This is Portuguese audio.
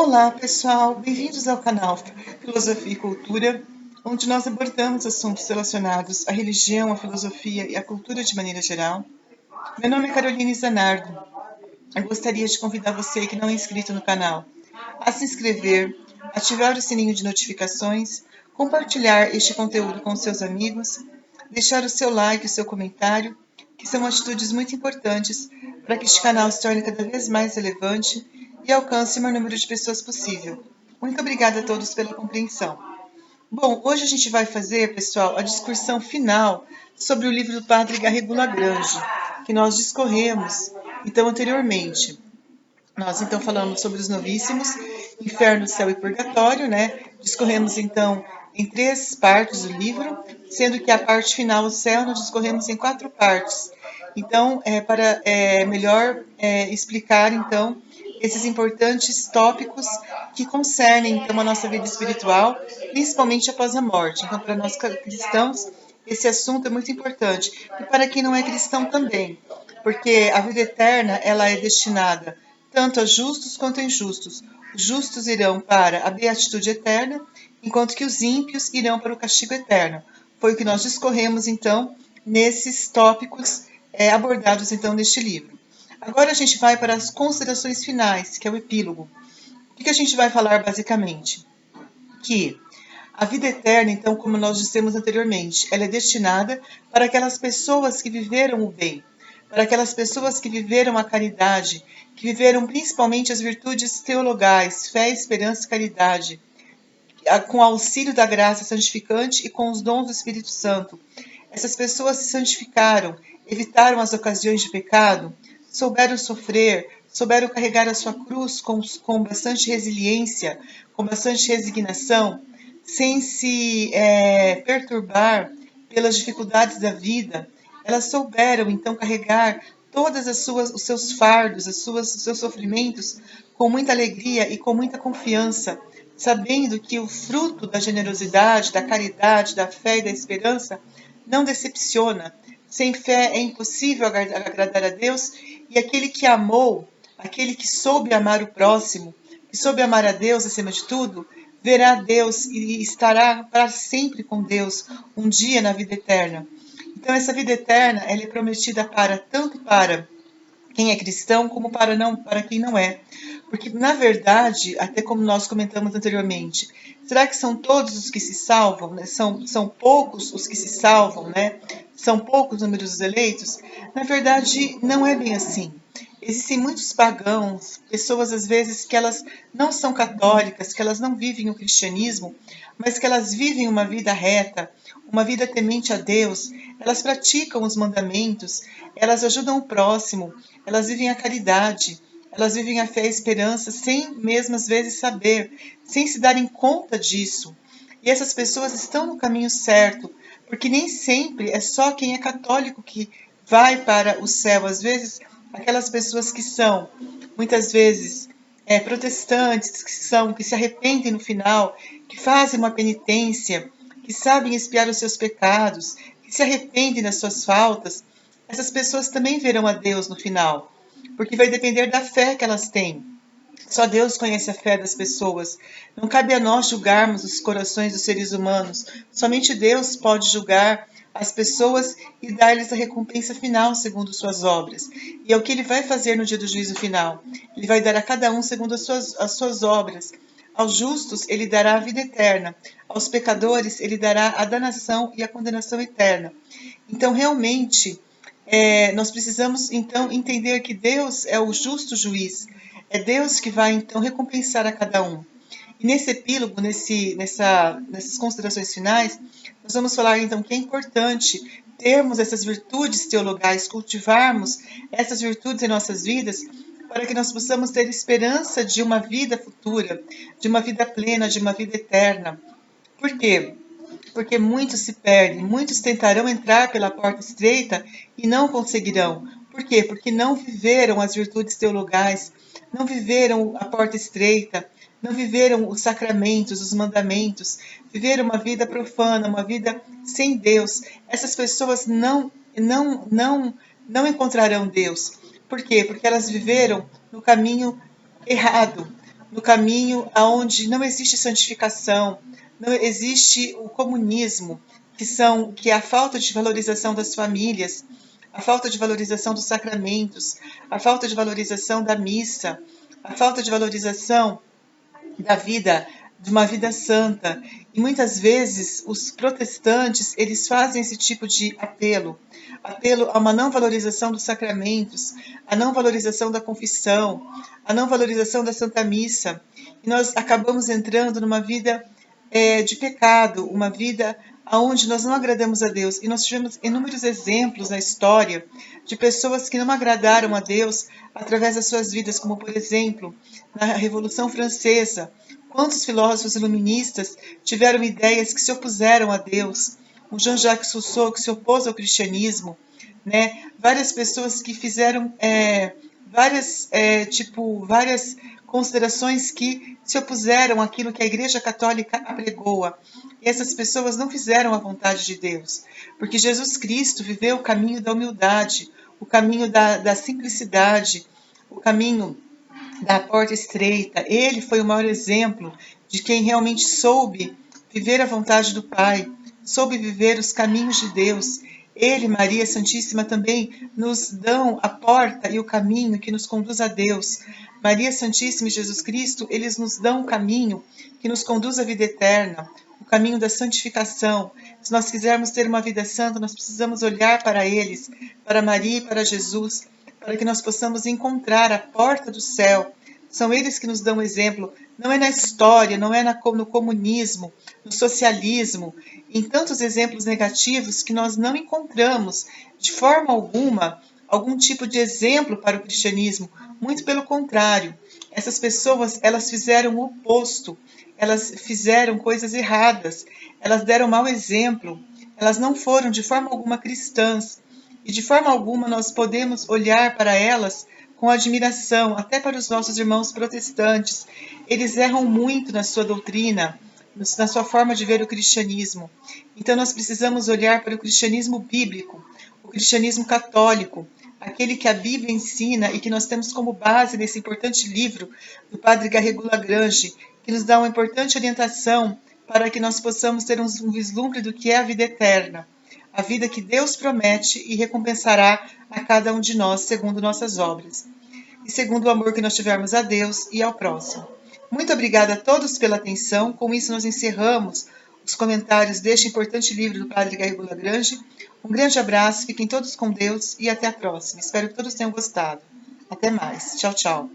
Olá, pessoal! Bem-vindos ao canal Filosofia e Cultura, onde nós abordamos assuntos relacionados à religião, à filosofia e à cultura de maneira geral. Meu nome é Caroline Zanardo. Eu gostaria de convidar você que não é inscrito no canal a se inscrever, ativar o sininho de notificações, compartilhar este conteúdo com seus amigos, deixar o seu like, o seu comentário, que são atitudes muito importantes para que este canal se torne cada vez mais relevante e alcance o maior número de pessoas possível. Muito obrigada a todos pela compreensão. Bom, hoje a gente vai fazer, pessoal, a discussão final sobre o livro do Padre Garrigou Lagrange, que nós discorremos, então, anteriormente. Nós, então, falamos sobre os novíssimos, inferno, céu e purgatório, né? Discorremos, então, em 3 partes do livro, sendo que a parte final, o céu, nós discorremos em 4 partes. Então, para melhor explicar, então, esses importantes tópicos que concernem, então, a nossa vida espiritual, principalmente após a morte. Então, para nós cristãos, esse assunto é muito importante. E para quem não é cristão também, porque a vida eterna, ela é destinada tanto a justos quanto a injustos. Os justos irão para a beatitude eterna, enquanto que os ímpios irão para o castigo eterno. Foi o que nós discorremos, então, nesses tópicos abordados, então, neste livro. Agora a gente vai para as considerações finais, que é o epílogo. O que a gente vai falar, basicamente? Que a vida eterna, então, como nós dissemos anteriormente, ela é destinada para aquelas pessoas que viveram o bem, para aquelas pessoas que viveram a caridade, que viveram principalmente as virtudes teologais, fé, esperança e caridade, com o auxílio da graça santificante e com os dons do Espírito Santo. Essas pessoas se santificaram, evitaram as ocasiões de pecado, souberam sofrer, souberam carregar a sua cruz com bastante resiliência, com bastante resignação, sem se perturbar pelas dificuldades da vida. Elas souberam, então, carregar todas os seus fardos, os seus sofrimentos com muita alegria e com muita confiança, sabendo que o fruto da generosidade, da caridade, da fé e da esperança não decepciona. Sem fé é impossível agradar a Deus, e aquele que amou, aquele que soube amar o próximo, que soube amar a Deus acima de tudo, verá Deus e estará para sempre com Deus, um dia na vida eterna. Então essa vida eterna, ela é prometida tanto para quem é cristão como para quem não é. Porque, na verdade, até como nós comentamos anteriormente, será que são todos os que se salvam? Né? São poucos os que se salvam, né? São poucos os números dos eleitos? Na verdade, não é bem assim. Existem muitos pagãos, pessoas às vezes que elas não são católicas, que elas não vivem o cristianismo, mas que elas vivem uma vida reta, uma vida temente a Deus, elas praticam os mandamentos, elas ajudam o próximo, elas vivem a caridade, elas vivem a fé e a esperança sem mesmo às vezes saber, sem se darem conta disso. E essas pessoas estão no caminho certo, porque nem sempre é só quem é católico que vai para o céu. Às vezes, aquelas pessoas que são, muitas vezes, protestantes, que se arrependem no final, que fazem uma penitência, que sabem expiar os seus pecados, que se arrependem das suas faltas, essas pessoas também verão a Deus no final, porque vai depender da fé que elas têm. Só Deus conhece a fé das pessoas. Não cabe a nós julgarmos os corações dos seres humanos. Somente Deus pode julgar as pessoas e dar-lhes a recompensa final segundo suas obras. E é o que Ele vai fazer no dia do juízo final. Ele vai dar a cada um segundo as suas obras. Aos justos, Ele dará a vida eterna. Aos pecadores, Ele dará a danação e a condenação eterna. Então, realmente, nós precisamos, então, entender que Deus é o justo juiz. É Deus que vai, então, recompensar a cada um. E nesse epílogo, nessas considerações finais, nós vamos falar, então, que é importante termos essas virtudes teologais, cultivarmos essas virtudes em nossas vidas, para que nós possamos ter esperança de uma vida futura, de uma vida plena, de uma vida eterna. Por quê? Porque muitos se perdem, muitos tentarão entrar pela porta estreita e não conseguirão. Por quê? Porque não viveram as virtudes teologais, não viveram a porta estreita, não viveram os sacramentos, os mandamentos, viveram uma vida profana, uma vida sem Deus. Essas pessoas não encontrarão Deus. Por quê? Porque elas viveram no caminho errado. no caminho aonde não existe santificação, não existe o comunismo, que é a falta de valorização das famílias, a falta de valorização dos sacramentos, a falta de valorização da missa, a falta de valorização da vida, de uma vida santa. E muitas vezes os protestantes, eles fazem esse tipo de apelo a uma não valorização dos sacramentos, a não valorização da confissão, a não valorização da Santa Missa. E nós acabamos entrando numa vida de pecado, uma vida onde nós não agradamos a Deus. E nós tivemos inúmeros exemplos na história de pessoas que não agradaram a Deus através das suas vidas, como por exemplo, na Revolução Francesa. Quantos filósofos iluministas tiveram ideias que se opuseram a Deus? O Jean-Jacques Rousseau, que se opôs ao cristianismo, né? Várias pessoas que fizeram várias considerações que se opuseram àquilo que a Igreja Católica apregoa. E essas pessoas não fizeram a vontade de Deus, porque Jesus Cristo viveu o caminho da humildade, o caminho da simplicidade, o caminho da porta estreita. Ele foi o maior exemplo de quem realmente soube viver a vontade do Pai, soube viver os caminhos de Deus. Ele, Maria Santíssima, também nos dão a porta e o caminho que nos conduz a Deus. Maria Santíssima e Jesus Cristo, eles nos dão o caminho que nos conduz à vida eterna, o caminho da santificação. Se nós quisermos ter uma vida santa, nós precisamos olhar para eles, para Maria e para Jesus, para que nós possamos encontrar a porta do céu. São eles que nos dão exemplo. Não é na história, não é no comunismo, no socialismo, em tantos exemplos negativos que nós não encontramos, de forma alguma, algum tipo de exemplo para o cristianismo. Muito pelo contrário. Essas pessoas, elas fizeram o oposto. Elas fizeram coisas erradas. Elas deram mau exemplo. Elas não foram de forma alguma cristãs. E de forma alguma nós podemos olhar para elas com admiração, até para os nossos irmãos protestantes. Eles erram muito na sua doutrina, na sua forma de ver o cristianismo. Então nós precisamos olhar para o cristianismo bíblico, o cristianismo católico, aquele que a Bíblia ensina e que nós temos como base nesse importante livro do Padre Garrigou Lagrange, que nos dá uma importante orientação para que nós possamos ter um vislumbre do que é a vida eterna, a vida que Deus promete e recompensará a cada um de nós segundo nossas obras e segundo o amor que nós tivermos a Deus e ao próximo. Muito obrigada a todos pela atenção. Com isso, nós encerramos os comentários deste importante livro do Padre Garrigou Lagrange. Um grande abraço, fiquem todos com Deus e até a próxima. Espero que todos tenham gostado. Até mais. Tchau, tchau.